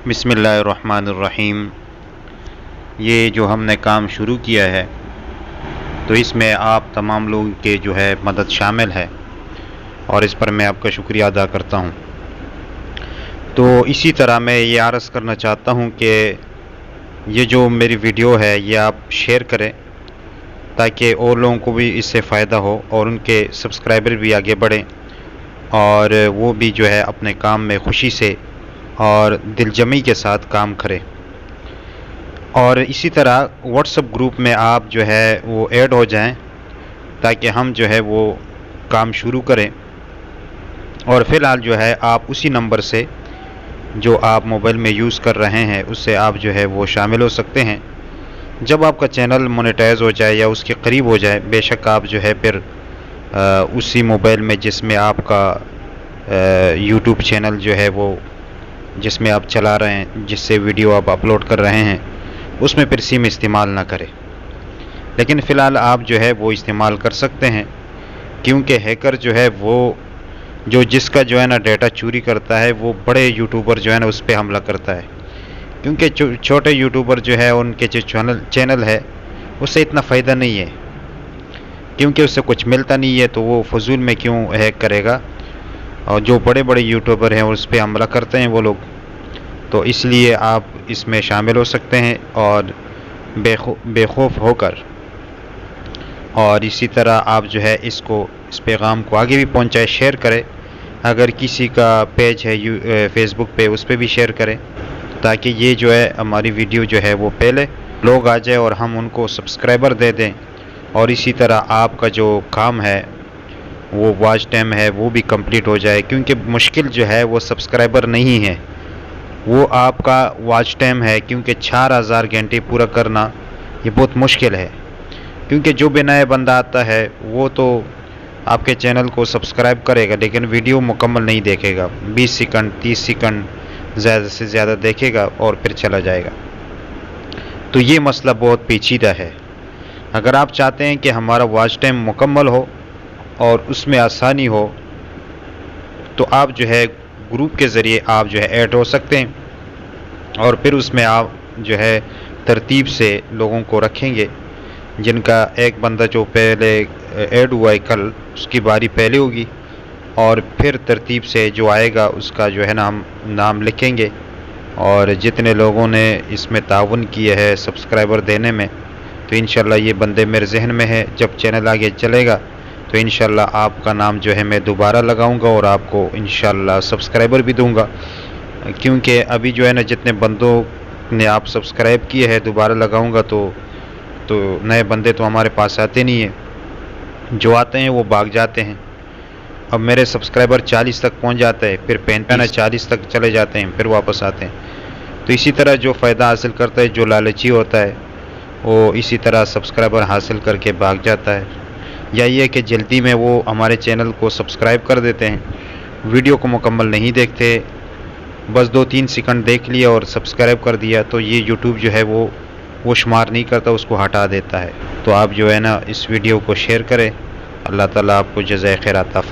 बिस्मिल्लाहिर्रहमानिर्रहीम। ये जो हमने काम शुरू किया है तो इसमें आप तमाम लोगों के जो है मदद शामिल है और इस पर मैं आपका शुक्रिया अदा करता हूँ। तो इसी तरह मैं ये अर्ज़ करना चाहता हूँ कि ये जो मेरी वीडियो है ये आप शेयर करें ताकि और लोगों को भी इससे फ़ायदा हो और उनके सब्सक्राइबर भी आगे बढ़ें और वो भी जो है अपने काम में खुशी से और दिलजमी के साथ काम करें। और इसी तरह व्हाट्सएप ग्रुप में आप जो है वो ऐड हो जाएं ताकि हम जो है वो काम शुरू करें। और फ़िलहाल जो है आप उसी नंबर से जो आप मोबाइल में यूज़ कर रहे हैं उससे आप जो है वो शामिल हो सकते हैं। जब आपका चैनल मोनेटाइज हो जाए या उसके करीब हो जाए बेशक आप जो है फिर उसी मोबाइल में जिसमें आपका यूट्यूब चैनल जो है वो जिसमें आप चला रहे हैं, जिससे वीडियो आप अपलोड कर रहे हैं, उसमें फिर सिम इस्तेमाल ना करें। लेकिन फ़िलहाल आप जो है वो इस्तेमाल कर सकते हैं क्योंकि हैकर जो है वो जिसका जो है ना डेटा चोरी करता है वो बड़े यूट्यूबर जो है ना उस पर हमला करता है। क्योंकि छोटे यूट्यूबर जो है उनके जो चैनल है उससे इतना फ़ायदा नहीं है क्योंकि उससे कुछ मिलता नहीं है, तो वो फजूल में क्यों हैक करेगा। और जो बड़े बड़े यूट्यूबर हैं उस पर हमला करते हैं वो लोग, तो इसलिए आप इसमें शामिल हो सकते हैं और बेखौफ होकर। और इसी तरह आप जो है इस पैगाम को आगे भी पहुंचाएं, शेयर करें। अगर किसी का पेज है फेसबुक पे उस पर भी शेयर करें ताकि ये जो है हमारी वीडियो जो है वो पहले लोग आ जाए और हम उनको सब्सक्राइबर दे दें। और इसी तरह आपका जो काम है वो वॉच टाइम है वो भी कंप्लीट हो जाए, क्योंकि मुश्किल जो है वो सब्सक्राइबर नहीं है, वो आपका वॉच टाइम है। क्योंकि 4000 घंटे पूरा करना ये बहुत मुश्किल है। क्योंकि जो भी नया बंदा आता है वो तो आपके चैनल को सब्सक्राइब करेगा लेकिन वीडियो मुकम्मल नहीं देखेगा, 20 सेकंड 30 सेकंड ज़्यादा से ज़्यादा देखेगा और फिर चला जाएगा। तो ये मसला बहुत पेचीदा है। अगर आप चाहते हैं कि हमारा वॉच टाइम मुकम्मल हो और उसमें आसानी हो तो आप जो है ग्रुप के ज़रिए आप जो है ऐड हो सकते हैं और फिर उसमें आप जो है तरतीब से लोगों को रखेंगे। जिनका एक बंदा जो पहले ऐड हुआ है कल, उसकी बारी पहले होगी और फिर तरतीब से जो आएगा उसका जो है ना हम नाम लिखेंगे। और जितने लोगों ने इसमें ताउन किया है सब्सक्राइबर देने में, तो इंशाल्लाह ये बंदे मेरे जहन में है। जब चैनल आगे चलेगा तो इंशाल्लाह आपका नाम जो है मैं दोबारा लगाऊंगा और आपको इंशाल्लाह सब्सक्राइबर भी दूंगा। क्योंकि अभी जो है ना जितने बंदों ने आप सब्सक्राइब किए हैं दोबारा लगाऊंगा तो नए बंदे तो हमारे पास आते नहीं हैं, जो आते हैं वो भाग जाते हैं। अब मेरे सब्सक्राइबर 40 तक पहुंच जाते हैं, फिर 45-40 तक चले जाते हैं, फिर वापस आते हैं। तो इसी तरह जो फ़ायदा हासिल करता है, जो लालची होता है, वो इसी तरह सब्सक्राइबर हासिल करके भाग जाता है। या ये कि जल्दी में वो हमारे चैनल को सब्सक्राइब कर देते हैं, वीडियो को मुकम्मल नहीं देखते, बस 2-3 सेकंड देख लिया और सब्सक्राइब कर दिया, तो ये यूट्यूब जो है वो शुमार नहीं करता, उसको हटा देता है। तो आप जो है ना इस वीडियो को शेयर करें। अल्लाह ताला आपको जज़ाए खैर अता फरमाए।